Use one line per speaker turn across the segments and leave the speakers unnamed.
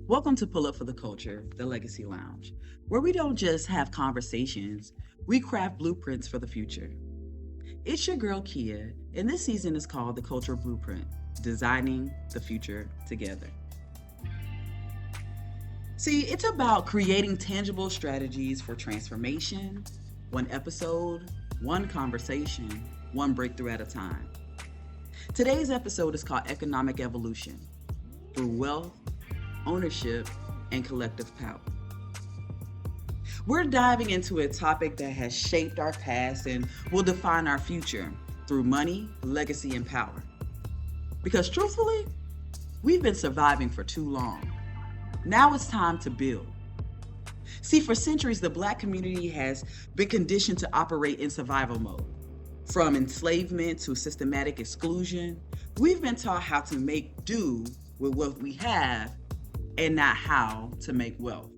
Welcome to Pull Up for the Culture, the Legacy Lounge, where we don't just have conversations, we craft blueprints for the future. It's your girl Kia, and this season is called The Culture Blueprint, Designing the Future Together. See, it's about creating tangible strategies for transformation, one episode, one conversation, one breakthrough at a time. Today's episode is called Economic Evolution, through wealth, ownership, and collective power. We're diving into a topic that has shaped our past and will define our future through money, legacy, and power. Because truthfully, we've been surviving for too long. Now it's time to build. See, for centuries, the Black community has been conditioned to operate in survival mode. From enslavement to systematic exclusion, we've been taught how to make do with what we have and not how to make wealth.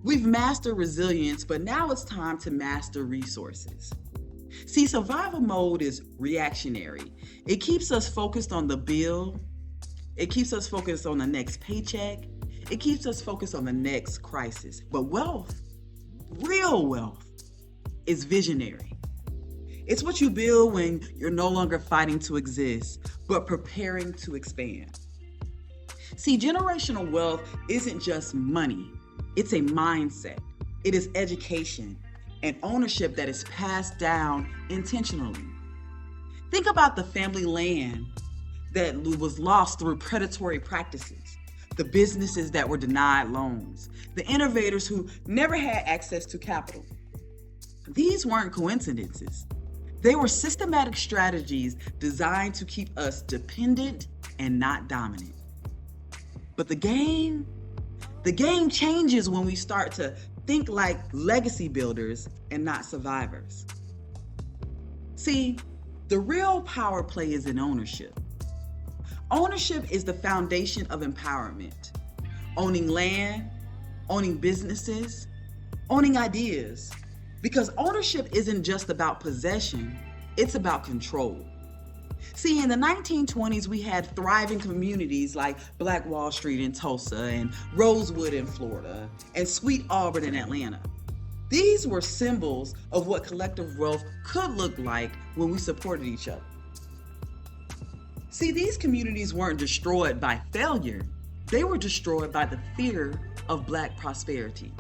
We've mastered resilience, but now it's time to master resources. See, survival mode is reactionary. It keeps us focused on the bill. It keeps us focused on the next paycheck. It keeps us focused on the next crisis. But wealth, real wealth, is visionary. It's what you build when you're no longer fighting to exist, but preparing to expand. See, generational wealth isn't just money. It's a mindset. It is education and ownership that is passed down intentionally. Think about the family land that was lost through predatory practices, the businesses that were denied loans, the innovators who never had access to capital. These weren't coincidences. They were systematic strategies designed to keep us dependent and not dominant. But the game changes when we start to think like legacy builders and not survivors. See, the real power play is in ownership. Ownership is the foundation of empowerment. Owning land, owning businesses, owning ideas. Because ownership isn't just about possession, it's about control. See, in the 1920s, we had thriving communities like Black Wall Street in Tulsa and Rosewood in Florida and Sweet Auburn in Atlanta. These were symbols of what collective wealth could look like when we supported each other. See, these communities weren't destroyed by failure. They were destroyed by the fear of Black prosperity.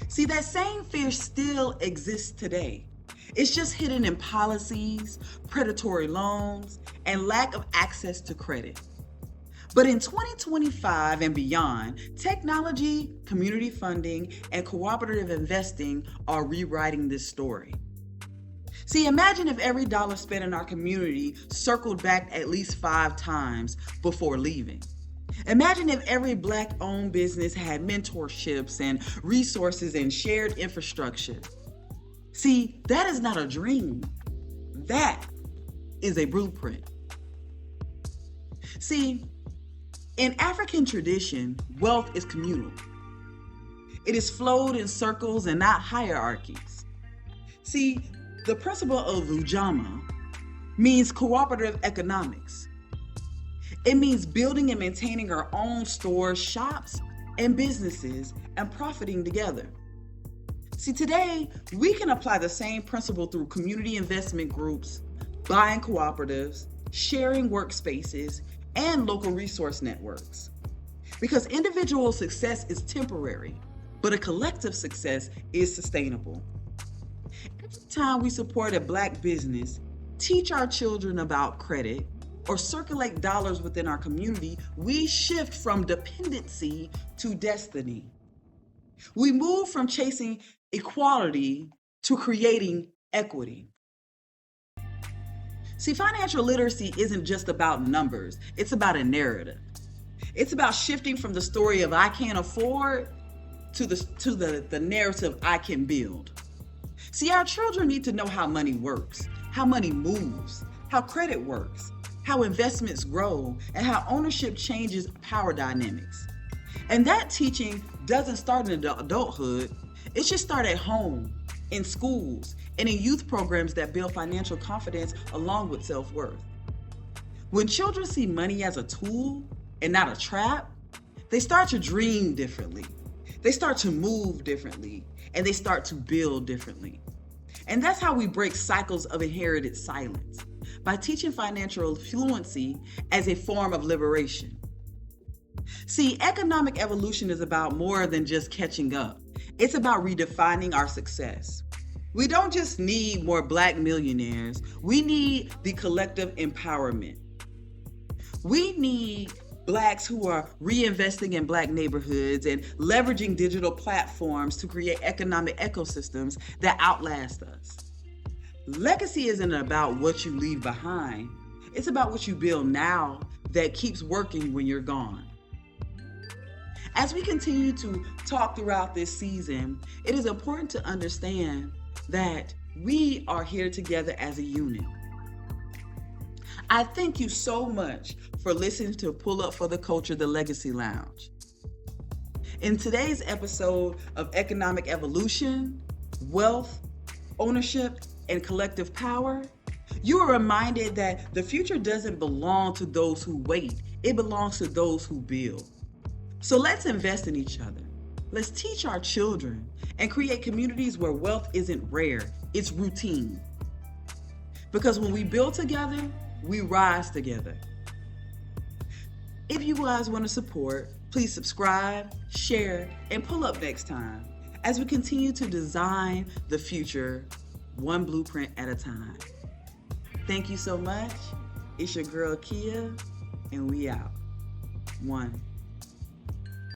See, that same fear still exists today. It's just hidden in policies, predatory loans, and lack of access to credit. But in 2025 and beyond, technology, community funding, and cooperative investing are rewriting this story. See, imagine if every dollar spent in our community circled back at least 5 times before leaving. Imagine if every Black-owned business had mentorships and resources and shared infrastructure. See, that is not a dream. That is a blueprint. See, in African tradition, wealth is communal. It is flowed in circles and not hierarchies. See, the principle of Ujamaa means cooperative economics. It means building and maintaining our own stores, shops, and businesses and profiting together. See, today, we can apply the same principle through community investment groups, buying cooperatives, sharing workspaces, and local resource networks. Because individual success is temporary, but a collective success is sustainable. Every time we support a Black business, teach our children about credit, or circulate dollars within our community, we shift from dependency to destiny. We move from chasing equality to creating equity. See, financial literacy isn't just about numbers, it's about a narrative. It's about shifting from the story of I can't afford to the narrative I can build. See, our children need to know how money works, how money moves, how credit works, how investments grow, and how ownership changes power dynamics. And that teaching doesn't start in adulthood. It should start at home, in schools, and in youth programs that build financial confidence along with self-worth. When children see money as a tool and not a trap, They start to dream differently. They start to move differently, and they start to build differently. And that's how we break cycles of inherited silence, by teaching financial fluency as a form of liberation. See, economic evolution is about more than just catching up. It's about redefining our success. We don't just need more Black millionaires, we need the collective empowerment. We need Blacks who are reinvesting in Black neighborhoods and leveraging digital platforms to create economic ecosystems that outlast us. Legacy isn't about what you leave behind. It's about what you build now that keeps working when you're gone. As we continue to talk throughout this season, it is important to understand that we are here together as a unit. I thank you so much for listening to Pull Up for the Culture, the Legacy Lounge. In today's episode of Economic Evolution, Wealth, Ownership, and Collective Power, you are reminded that the future doesn't belong to those who wait. It belongs to those who build. So let's invest in each other. Let's teach our children and create communities where wealth isn't rare, it's routine. Because when we build together, we rise together. If you guys want to support, please subscribe, share, and pull up next time as we continue to design the future one blueprint at a time. Thank you so much. It's your girl Kia, and we out. One.